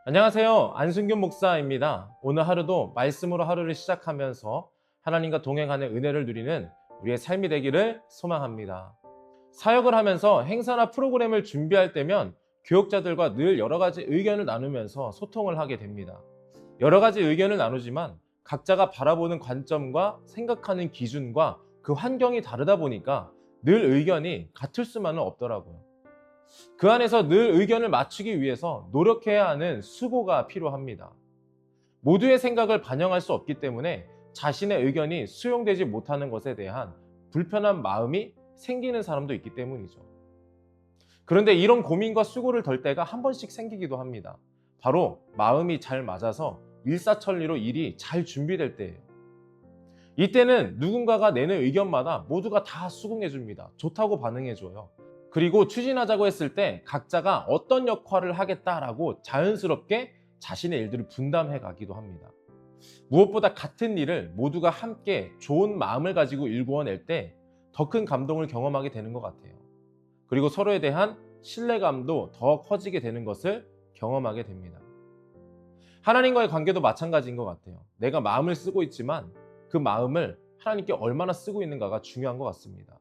안녕하세요. 안승균 목사입니다. 오늘 하루도 말씀으로 하루를 시작하면서 하나님과 동행하는 은혜를 누리는 우리의 삶이 되기를 소망합니다. 사역을 하면서 행사나 프로그램을 준비할 때면 교역자들과 늘 여러 가지 의견을 나누면서 소통을 하게 됩니다. 여러 가지 의견을 나누지만 각자가 바라보는 관점과 생각하는 기준과 그 환경이 다르다 보니까 늘 의견이 같을 수만은 없더라고요. 그 안에서 늘 의견을 맞추기 위해서 노력해야 하는 수고가 필요합니다. 모두의 생각을 반영할 수 없기 때문에 자신의 의견이 수용되지 못하는 것에 대한 불편한 마음이 생기는 사람도 있기 때문이죠. 그런데 이런 고민과 수고를 덜 때가 한 번씩 생기기도 합니다. 바로 마음이 잘 맞아서 일사천리로 일이 잘 준비될 때예요. 이때는 누군가가 내는 의견마다 모두가 다 수긍해 줍니다. 좋다고 반응해 줘요. 그리고 추진하자고 했을 때 각자가 어떤 역할을 하겠다라고 자연스럽게 자신의 일들을 분담해 가기도 합니다. 무엇보다 같은 일을 모두가 함께 좋은 마음을 가지고 일구어낼 때 더 큰 감동을 경험하게 되는 것 같아요. 그리고 서로에 대한 신뢰감도 더 커지게 되는 것을 경험하게 됩니다. 하나님과의 관계도 마찬가지인 것 같아요. 내가 마음을 쓰고 있지만 그 마음을 하나님께 얼마나 쓰고 있는가가 중요한 것 같습니다.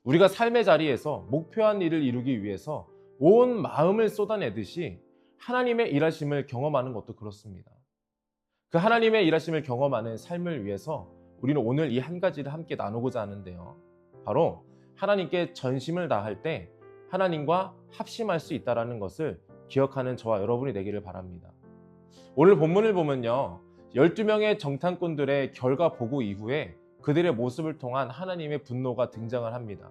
우리가 삶의 자리에서 목표한 일을 이루기 위해서 온 마음을 쏟아내듯이 하나님의 일하심을 경험하는 것도 그렇습니다. 그 하나님의 일하심을 경험하는 삶을 위해서 우리는 오늘 이 한 가지를 함께 나누고자 하는데요. 바로 하나님께 전심을 다할 때 하나님과 합심할 수 있다는 것을 기억하는 저와 여러분이 되기를 바랍니다. 오늘 본문을 보면요. 12명의 정탐꾼들의 결과 보고 이후에 그들의 모습을 통한 하나님의 분노가 등장을 합니다.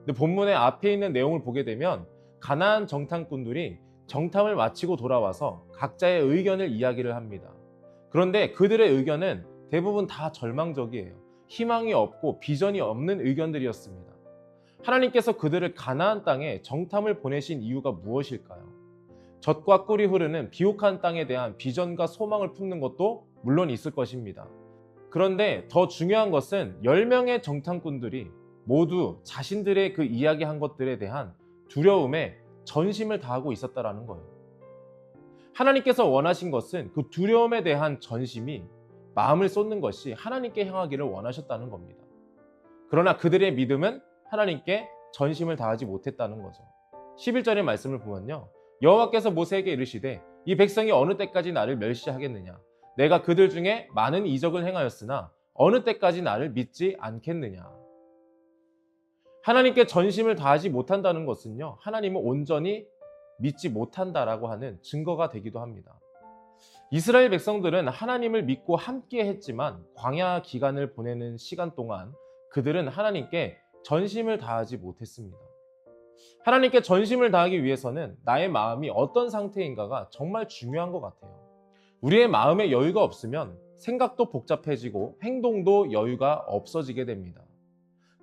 근데 본문의 앞에 있는 내용을 보게 되면 가나안 정탐꾼들이 정탐을 마치고 돌아와서 각자의 의견을 이야기를 합니다. 그런데 그들의 의견은 대부분 다 절망적이에요. 희망이 없고 비전이 없는 의견들이었습니다. 하나님께서 그들을 가나안 땅에 정탐을 보내신 이유가 무엇일까요? 젖과 꿀이 흐르는 비옥한 땅에 대한 비전과 소망을 품는 것도 물론 있을 것입니다. 그런데 더 중요한 것은 10명의 정탐꾼들이 모두 자신들의 그 이야기한 것들에 대한 두려움에 전심을 다하고 있었다는 거예요. 하나님께서 원하신 것은 그 두려움에 대한 전심이 마음을 쏟는 것이 하나님께 향하기를 원하셨다는 겁니다. 그러나 그들의 믿음은 하나님께 전심을 다하지 못했다는 거죠. 11절의 말씀을 보면요. 여호와께서 모세에게 이르시되 이 백성이 어느 때까지 나를 멸시하겠느냐? 내가 그들 중에 많은 이적을 행하였으나 어느 때까지 나를 믿지 않겠느냐? 하나님께 전심을 다하지 못한다는 것은요. 하나님을 온전히 믿지 못한다라고 하는 증거가 되기도 합니다. 이스라엘 백성들은 하나님을 믿고 함께 했지만 광야 기간을 보내는 시간 동안 그들은 하나님께 전심을 다하지 못했습니다. 하나님께 전심을 다하기 위해서는 나의 마음이 어떤 상태인가가 정말 중요한 것 같아요. 우리의 마음에 여유가 없으면 생각도 복잡해지고 행동도 여유가 없어지게 됩니다.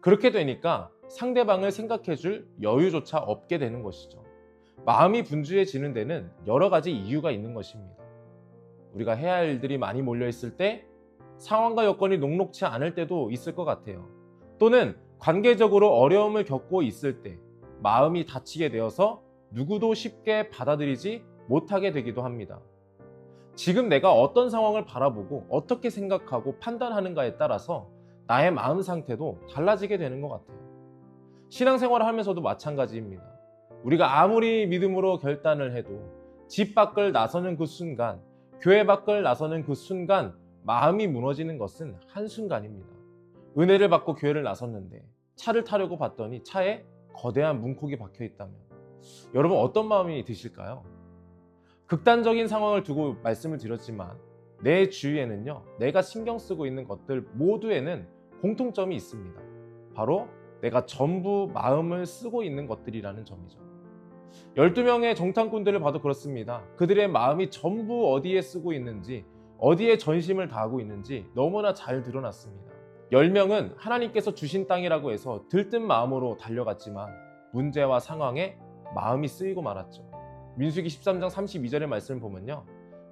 그렇게 되니까 상대방을 생각해줄 여유조차 없게 되는 것이죠. 마음이 분주해지는 데는 여러 가지 이유가 있는 것입니다. 우리가 해야 할 일들이 많이 몰려있을 때, 상황과 여건이 녹록치 않을 때도 있을 것 같아요. 또는 관계적으로 어려움을 겪고 있을 때 마음이 다치게 되어서 누구도 쉽게 받아들이지 못하게 되기도 합니다. 지금 내가 어떤 상황을 바라보고 어떻게 생각하고 판단하는가에 따라서 나의 마음 상태도 달라지게 되는 것 같아요. 신앙생활을 하면서도 마찬가지입니다. 우리가 아무리 믿음으로 결단을 해도 집 밖을 나서는 그 순간, 교회 밖을 나서는 그 순간 마음이 무너지는 것은 한순간입니다. 은혜를 받고 교회를 나섰는데 차를 타려고 봤더니 차에 거대한 문콕이 박혀 있다면 여러분 어떤 마음이 드실까요? 극단적인 상황을 두고 말씀을 드렸지만 내 주위에는요, 내가 신경 쓰고 있는 것들 모두에는 공통점이 있습니다. 바로 내가 전부 마음을 쓰고 있는 것들이라는 점이죠. 12명의 정탐꾼들을 봐도 그렇습니다. 그들의 마음이 전부 어디에 쓰고 있는지, 어디에 전심을 다하고 있는지 너무나 잘 드러났습니다. 10명은 하나님께서 주신 땅이라고 해서 들뜬 마음으로 달려갔지만 문제와 상황에 마음이 쓰이고 말았죠. 민수기 13장 32절의 말씀을 보면요.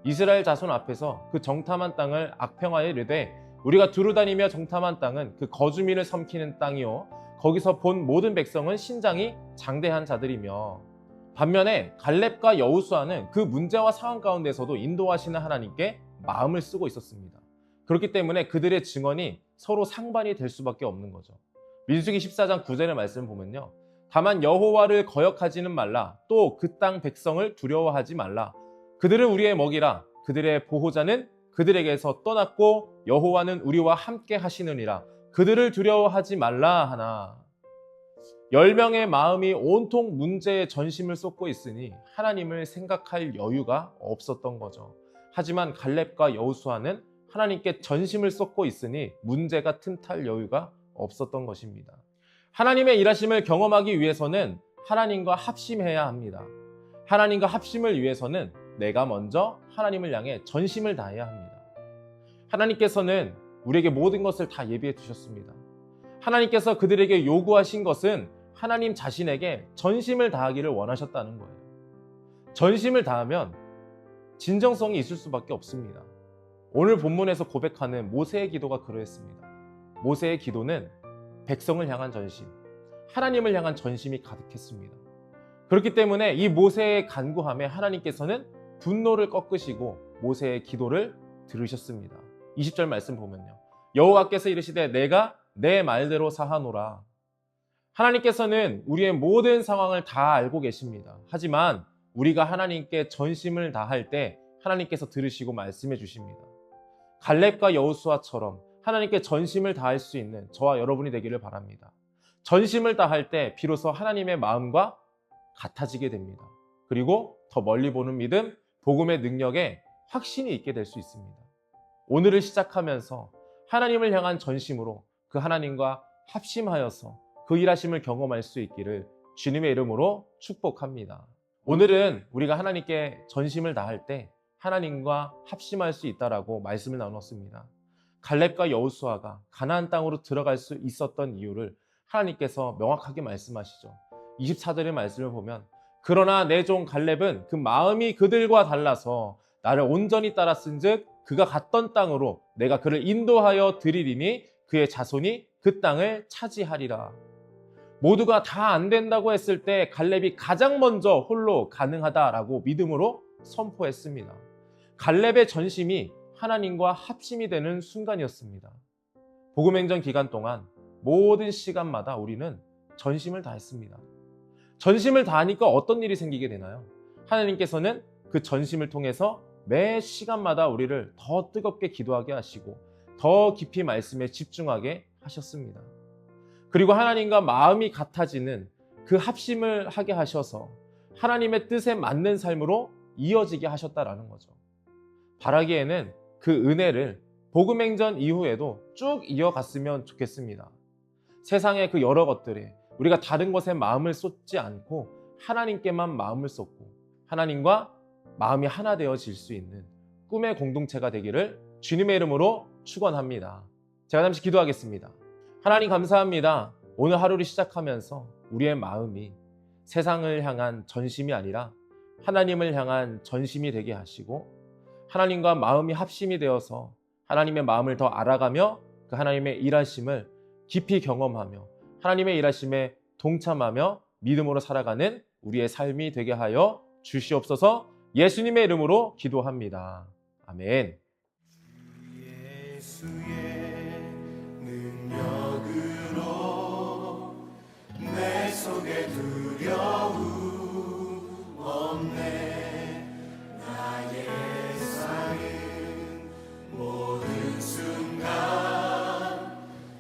이스라엘 자손 앞에서 그 정탐한 땅을 악평하여 이르되 우리가 두루다니며 정탐한 땅은 그 거주민을 섬기는 땅이요 거기서 본 모든 백성은 신장이 장대한 자들이며 반면에 갈렙과 여호수아는 그 문제와 상황 가운데서도 인도하시는 하나님께 마음을 쓰고 있었습니다. 그렇기 때문에 그들의 증언이 서로 상반이 될 수밖에 없는 거죠. 민수기 14장 9절의 말씀을 보면요, 다만 여호와를 거역하지는 말라. 또 그 땅 백성을 두려워하지 말라. 그들을 우리의 먹이라. 그들의 보호자는 그들에게서 떠났고 여호와는 우리와 함께 하시느니라. 그들을 두려워하지 말라 하나. 10명의 마음이 온통 문제에 전심을 쏟고 있으니 하나님을 생각할 여유가 없었던 거죠. 하지만 갈렙과 여호수아는 하나님께 전심을 쏟고 있으니 문제가 틈탈 여유가 없었던 것입니다. 하나님의 일하심을 경험하기 위해서는 하나님과 합심해야 합니다. 하나님과 합심을 위해서는 내가 먼저 하나님을 향해 전심을 다해야 합니다. 하나님께서는 우리에게 모든 것을 다 예비해 두셨습니다. 하나님께서 그들에게 요구하신 것은 하나님 자신에게 전심을 다하기를 원하셨다는 거예요. 전심을 다하면 진정성이 있을 수밖에 없습니다. 오늘 본문에서 고백하는 모세의 기도가 그러했습니다. 모세의 기도는 백성을 향한 전심, 하나님을 향한 전심이 가득했습니다. 그렇기 때문에 이 모세의 간구함에 하나님께서는 분노를 꺾으시고 모세의 기도를 들으셨습니다. 20절 말씀 보면요, 여호와께서 이르시되 내가 내 말대로 사하노라. 하나님께서는 우리의 모든 상황을 다 알고 계십니다. 하지만 우리가 하나님께 전심을 다할 때 하나님께서 들으시고 말씀해 주십니다. 갈렙과 여호수아처럼 하나님께 전심을 다할 수 있는 저와 여러분이 되기를 바랍니다. 전심을 다할 때 비로소 하나님의 마음과 같아지게 됩니다. 그리고 더 멀리 보는 믿음, 복음의 능력에 확신이 있게 될 수 있습니다. 오늘을 시작하면서 하나님을 향한 전심으로 그 하나님과 합심하여서 그 일하심을 경험할 수 있기를 주님의 이름으로 축복합니다. 오늘은 우리가 하나님께 전심을 다할 때 하나님과 합심할 수 있다라고 말씀을 나눴습니다. 갈렙과 여호수아가 가나안 땅으로 들어갈 수 있었던 이유를 하나님께서 명확하게 말씀하시죠. 24절의 말씀을 보면 그러나 내 종 갈렙은 그 마음이 그들과 달라서 나를 온전히 따랐은즉 그가 갔던 땅으로 내가 그를 인도하여 드리리니 그의 자손이 그 땅을 차지하리라. 모두가 다 안 된다고 했을 때 갈렙이 가장 먼저 홀로 가능하다라고 믿음으로 선포했습니다. 갈렙의 전심이 하나님과 합심이 되는 순간이었습니다. 복음행전 기간 동안 모든 시간마다 우리는 전심을 다했습니다. 전심을 다하니까 어떤 일이 생기게 되나요? 하나님께서는 그 전심을 통해서 매 시간마다 우리를 더 뜨겁게 기도하게 하시고 더 깊이 말씀에 집중하게 하셨습니다. 그리고 하나님과 마음이 같아지는 그 합심을 하게 하셔서 하나님의 뜻에 맞는 삶으로 이어지게 하셨다라는 거죠. 바라기에는 그 은혜를 복음행전 이후에도 쭉 이어갔으면 좋겠습니다. 세상의 그 여러 것들에 우리가 다른 것에 마음을 쏟지 않고 하나님께만 마음을 쏟고 하나님과 마음이 하나 되어질 수 있는 꿈의 공동체가 되기를 주님의 이름으로 축원합니다. 제가 잠시 기도하겠습니다. 하나님 감사합니다. 오늘 하루를 시작하면서 우리의 마음이 세상을 향한 전심이 아니라 하나님을 향한 전심이 되게 하시고 하나님과 마음이 합심이 되어서 하나님의 마음을 더 알아가며 그 하나님의 일하심을 깊이 경험하며 하나님의 일하심에 동참하며 믿음으로 살아가는 우리의 삶이 되게 하여 주시옵소서. 예수님의 이름으로 기도합니다. 아멘. 내 속에 두려움 없네. 나의 삶은 모든 순간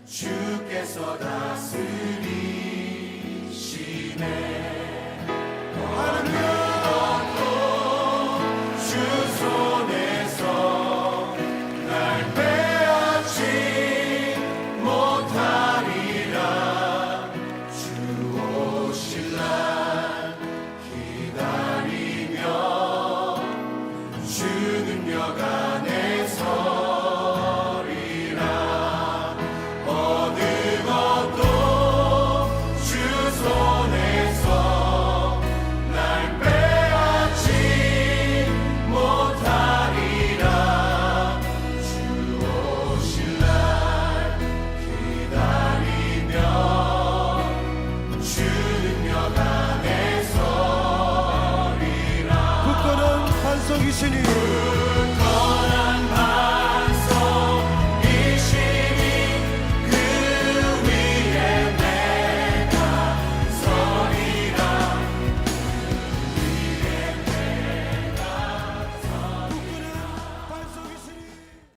주께서 다스리시네. 하는 것도 주 손에서 날 빼앗지 못하리라. 주 오실라 왕이시니